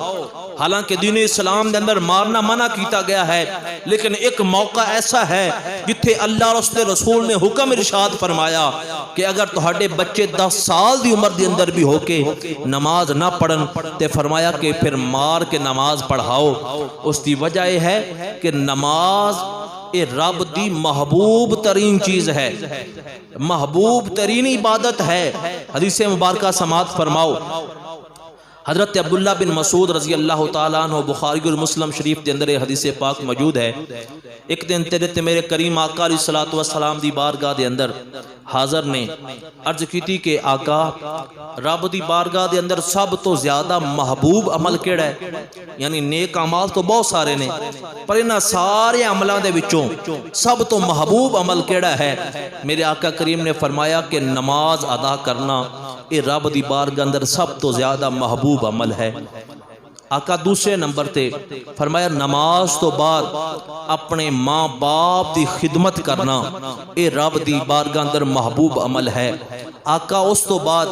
حالانکہ دین اسلام دے اندر مارنا منع کیتا گیا ہے, لیکن ایک موقع ایسا ہے جتھے اللہ اور اس کے رسول نے حکم ارشاد فرمایا کہ اگر تہاڈے بچے 10 سال دی عمر دے اندر بھی ہو کے نماز نہ پڑھن تے فرمایا کہ پھر مار کے نماز پڑھاؤ. اس دی وجہ یہ ہے کہ نماز اے رب دی محبوب ترین چیز ہے, محبوب ترین عبادت ہے. حدیث مبارکہ سماعت فرماؤ. حضرت عبداللہ بن مسعود رضی اللہ تعالیٰ عنہ بخاری اور مسلم شریف دے اندر حدیث پاک موجود ہے. ایک دن تیرے تے میرے کریم آقا علیہ الصلوۃ والسلام دی بارگاہ دے اندر حاضر نے عرض کیتی کہ آقا رب دی بارگاہ دے اندر سب تو زیادہ محبوب عمل کیڑا ہے؟ یعنی نیک اعمال تو بہت سارے نے, پر انہاں سارے عملاں دے وچوں سب تو محبوب عمل کیڑا ہے؟ میرے آقا کریم نے فرمایا کہ نماز ادا کرنا اے رب دی بارگاہ اندر سب تو زیادہ محبوب عمل ہے. آقا دوسرے نمبر تے فرمایا نماز تو بعد اپنے ماں باپ دی خدمت کرنا اے رب دی بارگاہ اندر محبوب عمل ہے. آقا اس تو بعد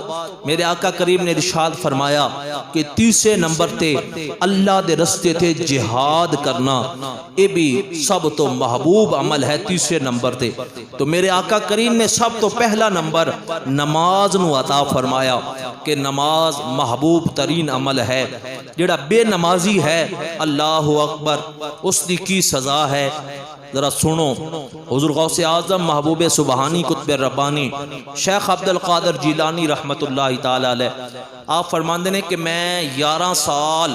میرے آقا کریم نے ارشاد فرمایا کہ تیسرے نمبر تے اللہ دے رستے تے جہاد کرنا اے بھی سب تو محبوب عمل ہے تیسرے نمبر تے. تو میرے آقا کریم نے سب تو پہلا نمبر نماز نو عطا فرمایا کہ نماز محبوب ترین عمل ہے. جڑا بے نمازی ہے اللہ اکبر اس دی کی سزا ہے ذرا سنو. حضور غوث اعظم محبوب سبحانی قطب ربانی شیخ عبد القادر جیلانی رحمت اللہ تعالی علیہ آپ فرماندے نے کہ میں 11 سال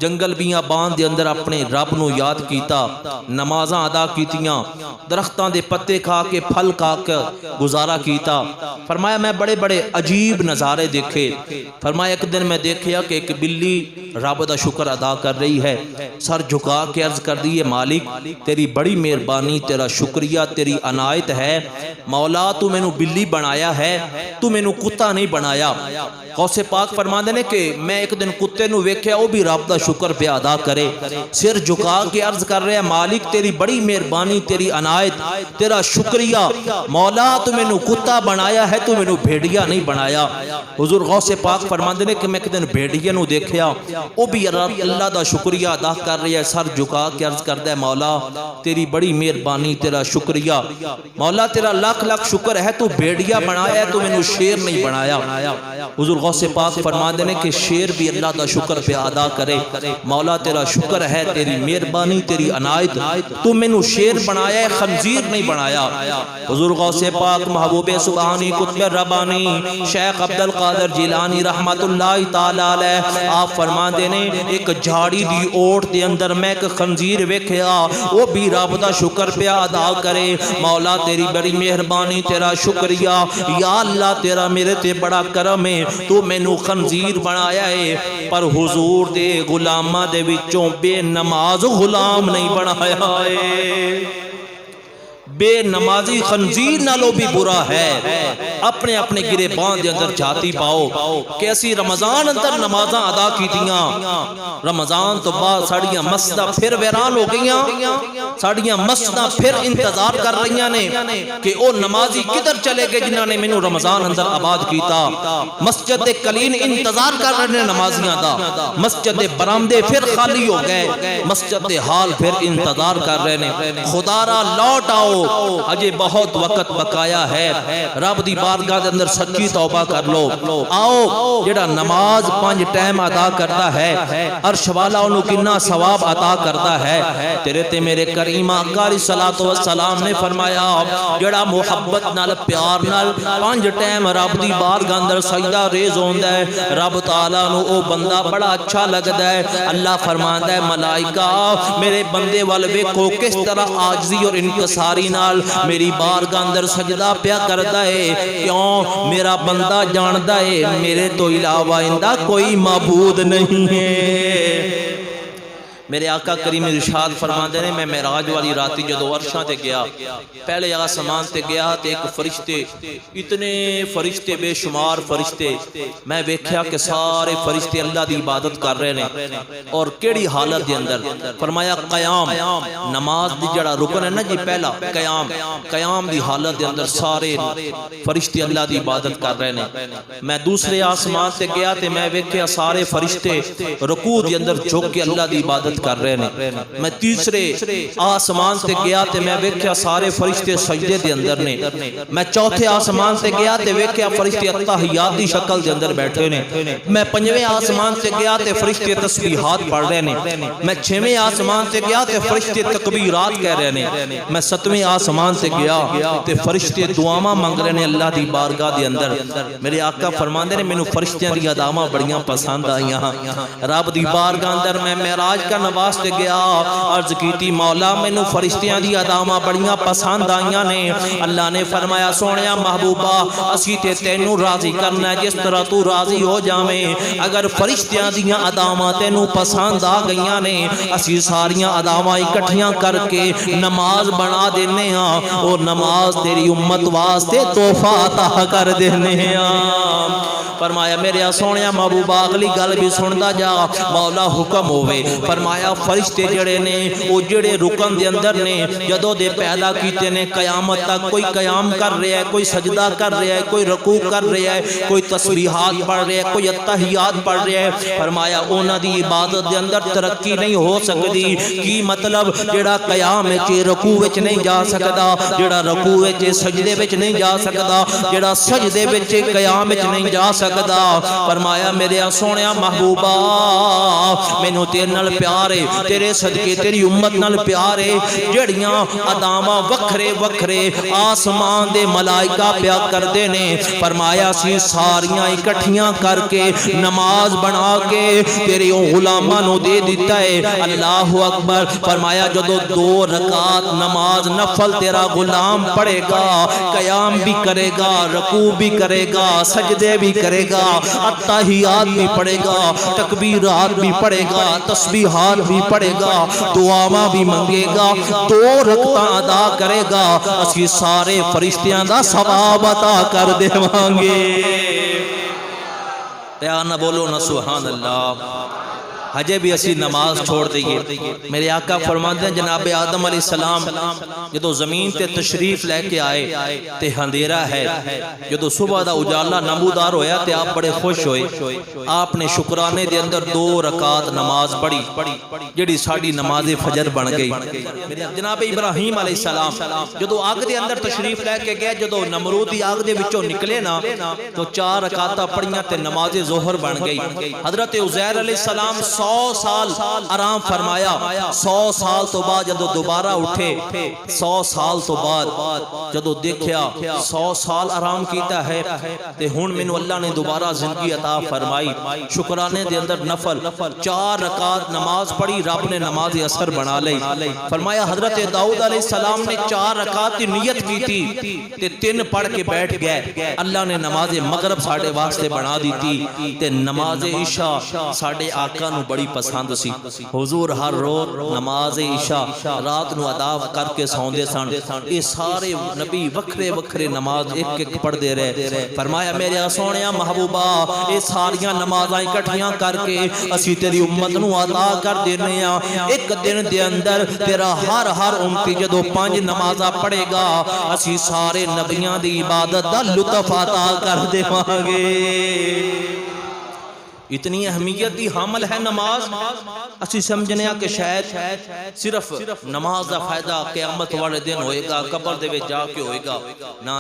جنگل بیابان دے اندر اپنے رب نو یاد کیتا، نمازاں ادا کیتیاں، درختاں دے پتے کھا کے پھل کھا کے گزارا کیتا۔ فرمایا میں بڑے بڑے عجیب نظارے دیکھے۔ فرمایا ایک دن میں دیکھیا کہ ایک بلی رب دا شکر ادا کر رہی ہے، سر جھکا کے عرض کر دی ہے مالک تیری بڑی مہربانی، تیرا شکریہ، تیری عنایت ہے مولا، تو میں نو بلی بنایا ہے، تو میں نو کتا نہیں بنایا۔ غوث پاک فرماندے نے کہ میں ایک دن کتے نو ویکھیا وہ بھی رب دا شکر پہ ادا کرے، سر جھکا کے عرض کر رہے ہیں مالک تیری بڑی مہربانی، تیری عنایت، تیرا شکریہ مولا، تو میں نو کتا بنایا ہے، تو میں نو بھیڑیا نہیں بنایا۔ حضور غوث پاک فرماندے نے کہ میں ایک دن بھیڑیا نو دیکھیا وہ بھی اللہ دا شکریہ ادا کر رہی ہے، سر جھکا کے عرض کردا ہے مولا تیری بڑی مہربانی، تیرا شکریہ مولا، تیرا لاکھ لاکھ شکر ہے تو بھیڑیا بنایا ہے، تو میں نو شیر نہیں بنایا۔ حضور غوث پاک فرماندے نے کہ شیر بھی اللہ دا شکر پہ ادا کرے، مولا تیرا شکر ہے، تیری مہربانی، تیری عنایت، تو میں نو شیر بنایا ہے، خنزیر نہیں بنایا۔ حضور غوث پاک محبوب سبحانی قطب ربانی شیخ عبد القادر جیلانی رحمت اللہ تعالی علیہ آپ فرماندے نے ایک جھاڑی دی اوٹ دے اندر میں ایک خنزیر ویکھیا وہ بھی رب دا شکر پہ ادا کرے، مولا تیری بڑی مہربانی، تیرا شکریہ یا اللہ تیرا میرے تے بڑا کرم ہے، تو میں نو خنزیر بنایا ہے، پر حضور دے غلاماں دے وچوں بے نماز غلام نہیں بنایا ہے۔ بے نمازی خنزیر نالو بھی برا ہے۔ اپنے اپنے گرے باندھ دے اندر جاتی پاؤ کہ اسی رمضان اندر نمازاں ادا کیتیاں، رمضان تو بعد ساڑیاں مسجداں پھر ویران ہو گئیاں، ساڑیاں مسجداں پھر انتظار کر رہیاں نے کہ او نمازی کدھر چلے گئے جنہاں نے مینوں رمضان اندر آباد کیتا۔ مسجد کلین انتظار کر رہے ہیں نمازیاں دا، مسجد برامدے پھر خالی ہو گئے، مسجد حال پھر انتظار کر رہے ہیں خدا را لوٹ آؤ، اجے بہت وقت بقایا ہے، رب دی بارگاہ دے اندر سچی توبہ کر لو۔ آؤ جڑا نماز 5 ٹائم ادا کرتا ہے عرش والا انہوں کنا ثواب عطا کرتا ہے۔ تیرے تے میرے کریم آقا علیہ الصلوۃ والسلام نے فرمایا جڑا محبت نال پیار نال 5 ٹائم رب دی بارگاہ اندر سجدہ ریز ہوندا ہے، رب تعالیٰ نو او بندہ بڑا اچھا لگدا ہے۔ اللہ فرماندا ہے ملائکہ میرے بندے وال ویکھو کس طرح عاجزی اور انکساری نال میری بارگاہ اندر سجدہ پیا کردا ہے، کیوں میرا بندہ جاندا ہے میرے تو علاوہ اندہ کوئی معبود نہیں ہے۔ میرے آقا کریم ارشاد فرماندے نے میں معراج والی راتی جدو عرشاں تے گیا، پہلے آسمان تے گیا تے ایک فرشتے، اتنے فرشتے بے شمار فرشتے، میں ویکھیا کہ سارے فرشتے اللہ دی عبادت کر رہے ہیں، اور کیڑی حالت دے اندر؟ فرمایا قیام، نماز دی جڑا رکن ہے نا جی پہلا قیام دی حالت دے اندر سارے فرشتے اللہ دی عبادت کر رہے ہیں۔ میں دوسرے آسمان تے گیا تے میں ویکھیا سارے فرشتے رکوع دے اندر جھک کے اللہ دی عبادت کر رہے ہیں۔ میں تیسرے آسمان تے گیا تے میں ویکھیا سارے فرشتے سجدے دے اندر نے۔ میں چوتھے آسمان تے گیا تے ویکھیا فرشتے اتحیات دی شکل دے اندر بیٹھے نے۔ میں 5ویں آسمان تے گیا تے فرشتے تسبیحات پڑھ رہے ہیں۔ میں 6ویں آسمان تے گیا تے فرشتے تکبیرات کہہ رہے ہیں۔ میں 7ویں آسمان تے گیا تے فرشتے دعاواں مانگ رہے ہیں اللہ دی بارگاہ دے اندر۔ میرے آقا فرماندے نے مینوں فرشتیاں دی اداواں بڑیاں پسند آئیاں، رب دی بارگاہ اندر میں معراج کا واسطے گیا، عرض کیتی مولا مینوں فرشتیاں دی اداواں بڑیاں پسند آئیاں نے۔ اللہ نے فرمایا سونیا محبوبہ اسی تے تینوں راضی کرنا ہے جس طرح تو راضی ہو جاویں، اگر فرشتیاں دیاں اداواں تینوں پسند آ گئیاں نے اسی ساریاں اداواں اکٹھیاں کر کے نماز بنا دینے ہاں، او نماز تیری امت واسطے تحفہ عطا کر دینے ہاں۔ فرمایا میرے سونیا محبوبہ اگلی گل بھی سندا جا، مولا حکم ہوئے فرمایا فرشتے جڑے نے او جڑے رکن دے اندر نے جدوں دے پیدا کیتے نے قیامت تک کوئی قیام کر رہا ہے، کوئی سجدہ کر رہا ہے، کوئی رکوع کر رہا ہے، کوئی تسبیحات پڑھ رہا ہے، کوئی اتحیات پڑھ رہا ہے۔ فرمایا انہاں دی عبادت دے اندر ترقی نہیں ہو سکتی۔ کی مطلب جڑا قیام وچ رکوع وچ نہیں جا سکدا، جڑا رکوع وچ سجدے وچ نہیں جا سکدا، جڑا سجدے وچ قیام وچ نہیں جا سکدا، سکدا۔ فرمایا میرے سونیا محبوبہ مینوں تیرے نال پیار ہے، تیرے صدقے تیری امت نال پیار ہے، جڑیاں اداواں وکھرے وکھرے آسمان دے ملائکہ پیا کردے نے، فرمایا سی ساریاں اکٹھیاں کر کے نماز بنا کے تیرے غلاماں نو دے دیتا ہے۔ اللہ اکبر۔ فرمایا جدو 2 رکعت نماز نفل تیرا غلام پڑھے گا، قیام بھی کرے گا، رکوع بھی کرے گا، سجدے بھی کرے گا، التحیات بھی پڑھے گا، تکبیرات بھی پڑھے گا، تسبیحات بھی پڑھے گا، دعاواں بھی منگے گا، 2 رکعتاں ادا کرے گا، اسی سارے فرشتیاں دا ثواب عطا کر دیواں گے۔ پیار نہ بولو نا سبحان اللہ۔ ہجے بھی اسی نماز چھوڑ دئیے۔ میرے آقا فرماتے ہیں جناب آدم علیہ السلام جدو زمین تے تشریف لے کے آئے تے اندھیرا ہے، جدو صبح دا اجالا نمودار ہویا تے آپ بڑے خوش ہوئے، آپ نے شکرانے دے اندر 2 رکعت نماز پڑھی جڑی ساڑی نماز فجر بن گئی۔ جناب ابراہیم علیہ السلام جدو آگ دے اندر تشریف لے کے گئے، جدو نمرود دی آگ دے وچوں نکلے نا تو 4 رکعتاں پڑھیاں تے نماز ظہر بن گئی۔ حضرت عزیر علیہ السلام 100 سال آرام فرمایا، 100 سال تو بعد جدو دوبارہ اٹھے، 100 سال تو بعد جدو دیکھیا 100 سال آرام کیتا ہے تے ہن مینوں اللہ نے دوبارہ زندگی عطا فرمائی۔ شکرانے دے اندر نفل 4 رکعت نماز پڑھی، رب نے نماز اثر بنا لئی۔ فرمایا حضرت داؤد علیہ السلام نے 4 رکعت کی نیت کی تھی تے 3 پڑھ کے بیٹھ گئے، اللہ نے نماز مغرب ساڑھے واسطے بنا دی تھی تے نماز عشاء ساڑھے آقا نو بڑی پسند سی۔ حضور ہر روز نماز عشاء رات نو ادا کر کے سوندے سن، یہ سارے نبی وکھرے وکھرے نماز ایک ایک پڑھ دے رہے۔ فرمایا میرے سونیا محبوبہ یہ ساریاں نمازاں اکٹھیاں کر کے اسی تیری امت نو عطا کر دینے ہیں۔ ایک دن دے اندر تیرا ہر امتی جدو 5 نمازاں پڑھے گا، اسی سارے نبیاں دی عبادت دا لطف عطا کر دے مانگے۔ اتنی اہمیت دی حامل ہے نماز، اسی سمجھنے کہ شاید صرف نماز دا فائدہ قیامت والے دن ہوئے گا، قبر دے وچ جا کے ہوئے گا۔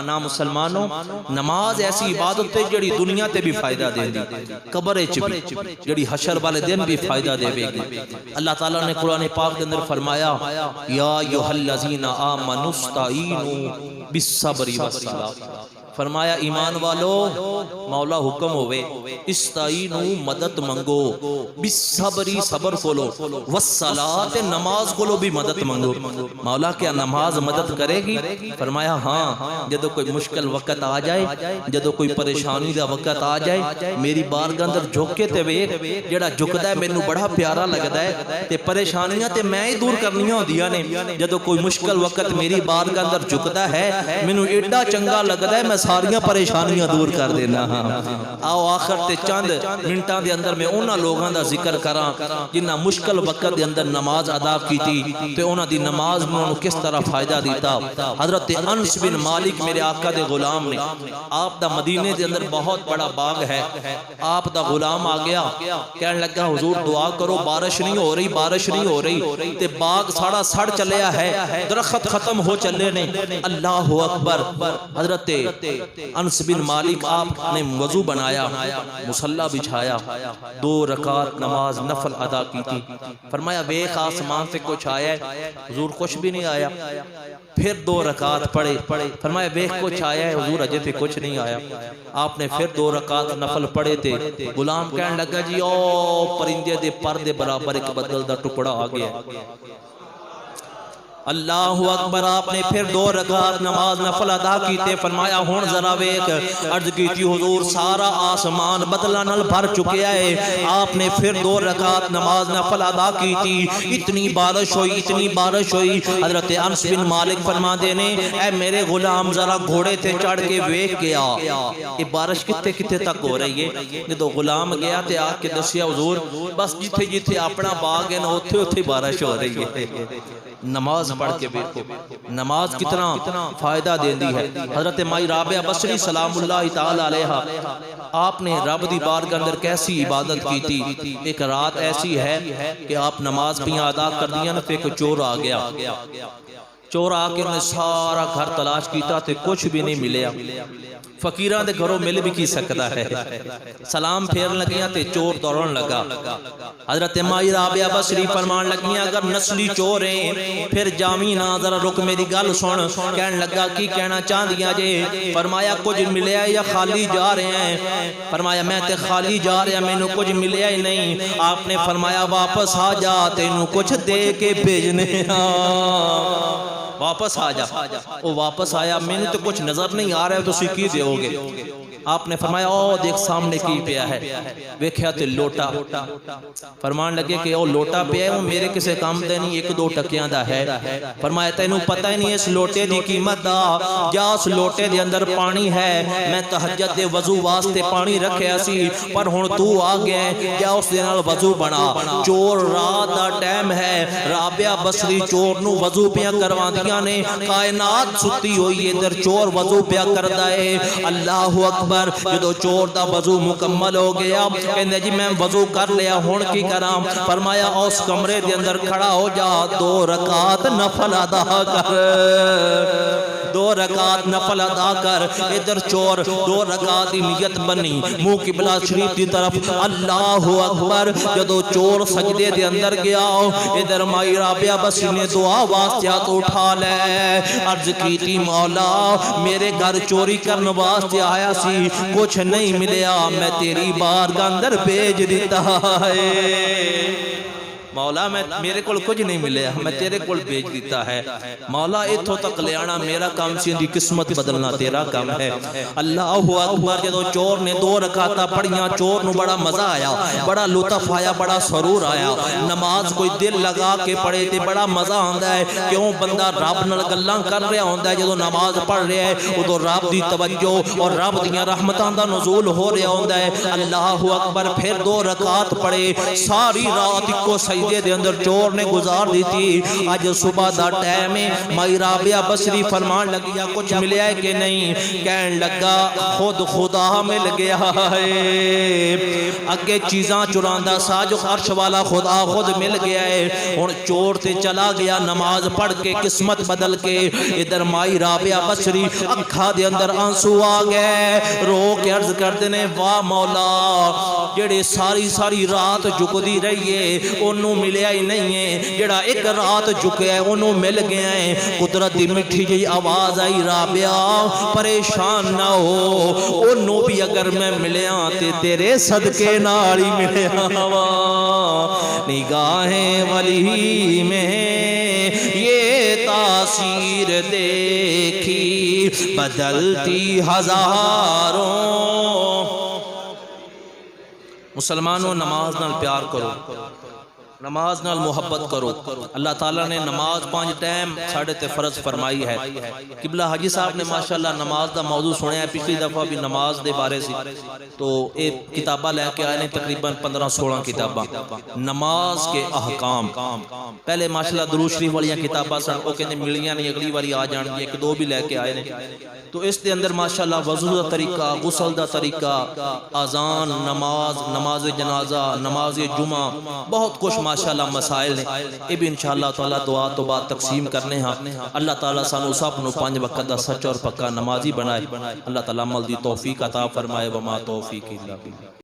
نا مسلمانوں، نماز ایسی عبادت ہے جڑی دنیا تے بھی فائدہ دے دی، قبر وچ بھی، جڑی حشر والے دن بھی فائدہ دے گی۔ اللہ تعالیٰ نے قرآن پاک کے اندر فرمایا یا ایھا الذین آمنوا استعینوا بالصبر والصلاۃ۔ فرمایا ایمان والو مولا حکم ہوئے استعینو مدد منگو، بالصبری صبر کولو، والصلاۃ نماز کولو بھی مدد منگو۔ مولا کیا نماز مدد کرے گی؟ فرمایا ہاں، جدو کوئی مشکل وقت آ جائے، جدو کوئی پریشانی دا وقت آ جائے، میری بارگاہ اندر جھک کے تے ویکھ، جڑا جھکدا ہے مینوں بڑا پیارا لگدا ہے تے پریشانیاں تے میں ہی دور کرنیاں ہوندیاں نے۔ جدو کوئی مشکل وقت میری بارگاہ اندر جھکدا ہے مینوں ایڈا چنگا لگدا ہے، میں ساریاں پریشانیاں دور کر دینا۔ آؤ آخر تے چند منٹاں دے اندر میں انہاں لوگاں دا ذکر کراں جنہاں مشکل وقت دے اندر نماز ادا کیتی تے انہاں دی نماز نے کس طرح فائدہ دیتا۔ حضرت انس بن مالک میرے آقا دے غلام نے، آپ دا مدینے دے اندر بہت بڑا باغ ہے، آپ دا غلام آ گیا کہنے لگا حضور دعا کرو، بارش نہیں ہو رہی، بارش نہیں ہو رہی تے باغ ساڑا سڑ چلیا ہے، درخت ختم ہو چلے نے۔ اللہ اکبر۔ حضرت انس بن مالک آپ نے وضو بنایا، مصلی بچھایا، 2 رکعت نماز نفل ادا کی تھی۔ فرمایا ویکھ آسمان سے کچھ آیا ہے؟ حضور کچھ بھی نہیں آیا۔ پھر 2 رکعت پڑھے، فرمایا ویکھ کچھ آیا ہے؟ حضور اجے تے کچھ نہیں آیا۔ آپ نے پھر 2 رکعت نفل پڑھے تھے۔ غلام کہنے لگا جی او پرندے دے پر دے برابر ایک بدل دا ٹکڑا آ گیا۔ اللہ اکبر۔ آپ نے پھر 2 رکعت نماز نفل ادا کیتے۔ فرمایا ہون ذرا ویکھ، عرض کیتی حضور سارا آسمان بدلاں نال بھر چکیا ہے۔ آپ نے پھر 2 رکعت نماز نفل ادا کیتی، اتنی بارش ہوئی، اتنی بارش ہوئی۔ حضرت انس بن مالک فرماندے نے اے میرے غلام ذرا گھوڑے تے چڑھ کے ویکھ گیا یہ بارش کتے کتے تک ہو رہی ہے۔ جدو غلام گیا تے آ کے دسیا حضور بس جتھے جتھے اپنا باغ ہے نا اوتھے اوتھے بارش ہو رہی ہے۔ نماز پڑھ کے دیکھو نماز کتنا فائدہ دیندی ہے۔ حضرت مائی رابعہ بصری سلام اللہ تعالی علیہا، آپ نے رب دی بارگاہ اندر کیسی عبادت کی تھی۔ ایک رات ایسی ہے کہ آپ نماز پیاں ادا کر دیا نا، ایک چور آ گیا، چور آ کے انہیں سارا گھر تلاش کیتا تے کچھ بھی نہیں ملیا۔ فقیراں دے گھروں مل بھی کی سکتا ہے سلام پھیر لگیاں تے چور دوڑن لگا حضرت مائی رابعہ بصری فرمان لگیاں اگر نسلی چور ہیں پھر جامی نہ ذرا رک میری گل سن کہن لگا کی کہنا چاہندیاں جے فرمایا کچھ ملیا یا خالی جا رہے ہیں فرمایا میں تے خالی جا رہا میں نو کچھ ملیا ہی نہیں آپ نے فرمایا واپس آ جا تینوں کچھ دے کے بھیجنے واپس آ جا وہ واپس آیا میں نے تو کچھ نظر نہیں آ رہا ہے تو اسی کی دیو گے آپ نے فرمایا او دیکھ سامنے کی پیا ہے ویکھیا تے لوٹا فرمان لگے کہ او لوٹا پیا ہے وہ میرے کسے کام دے نہیں ایک دو ٹکیاں دا ہے فرمایا تینوں پتہ ہی نہیں اس لوٹے دی قیمت دا جا اس لوٹے دے اندر پانی ہے میں تہجد دے وضو واسطے پانی رکھیا سی پر ہن تو آ گئے جا اس دے نال وضو بنا چور رات دا ٹائم ہے رابعہ بصری چور نو وضو پیا کرواندیاں نے کائنات ستی ہوئی ادھر چور وضو پیا کردا ہے اللہ اکبر جدو چور دا وضو مکمل ہو گیا کہندے جی میں وضو کر لیا ہن کی کراں فرمایا اس کمرے دے اندر کھڑا ہو جا 2 رکعت نفل ادا کر 2 رکعت نفل ادا کر ادھر چور 2 رکعت دی نیت بنی منہ قبلہ شریف دی طرف اللہ اکبر جدو چور سجدے دے اندر گیا ادھر مائی رابعہ بصری نے دعا واسطے ہاتھ اٹھا لے عرض کی تھی مولا میرے گھر چوری کرن واسطے آیا سی کچھ نہیں ملیا میں تیری بارگاہ اندر بھیج دیتا ہے مولا میرے کول کچھ نہیں ملیا میں تیرے کول بھیج دیتا ہے مولا اتھوں تک لے آنا میرا کام سی دی قسمت بدلنا تیرا کام ہے اللہ اکبر جدو چور نے 2 رکعتاں پڑھیاں چور نو بڑا مزہ آیا بڑا لطف آیا بڑا سرور آیا نماز کوئی دل لگا کے پڑھے تے بڑا مزہ آندا ہے کیوں بندہ رب نال گلاں کر رہا ہوندا ہے جدو نماز پڑھ رہا ہے ادو رب دی توجہ اور رب دیاں رحمتاں دا نزول ہو رہا ہوندا ہے اللہ اکبر پھر 2 رکعت پڑھے ساری رات کو سجدے دے اندر چور نے گزار دی تھی آج صبح دا ٹائم مائی رابعہ بصری فرمان لگیا کچھ ملیا ہے کہ نہیں کہن لگا خود خدا مل گیا ہے اگے چیزاں چراندا سا جو عرش والا خدا خود مل گیا ہے ہن چور تے چلا گیا نماز پڑھ کے قسمت بدل کے ادھر مائی رابعہ بصری اکھاں دے اندر آنسو آ گئے رو کے عرض کردے نے واہ مولا جڑے ساری رات جھکدی رہی ہے اونوں ملیا ہی نہیں ہے جڑا ایک رات جھکیا ہے انہوں مل گیا ہے قدرت دی مٹھی جی آواز آئی رابعہ پریشان نہ ہو انہوں بھی اگر میں ملیا تے تیرے صدقے نالی ملیا نگاہیں ولی میں یہ تاثیر دیکھی بدلتی ہزاروں مسلمانوں نماز نال پیار کرو نماز نال محبت کرو اللہ تعالیٰ نے نماز 5 ٹائم ساڑھے تے فرض فرمائی ہے قبلہ حاجی صاحب نے ماشاءاللہ نماز دا موضوع سنیا ہے پچھلی دفعہ بھی نماز دے بارے سی تو ایک کتابہ لے کے آئے نے تقریباً 15-16 کتابہ نماز کے احکام پہلے ماشاءاللہ درود شریف والیاں کتابہ سن وہ کہنے ملیاں نہیں اگلی والی آ جان گی 1-2 بھی لے کے آئے نے تو اس دے اندر ماشاءاللہ وضو دا طریقہ غسل دا طریقہ اذان نماز جنازہ نماز جمعہ بہت کچھ ماشاءاللہ مسائل نے یہ بھی انشاءاللہ تعالیٰ دعا تو بعد تقسیم کرنے ہاں اللہ تعالیٰ سانو سب نو 5 وقت دا سچ اور پکا نمازی بنائے اللہ تعالیٰ عمل دی توفیق عطا فرمائے وما توفیق الا باللہ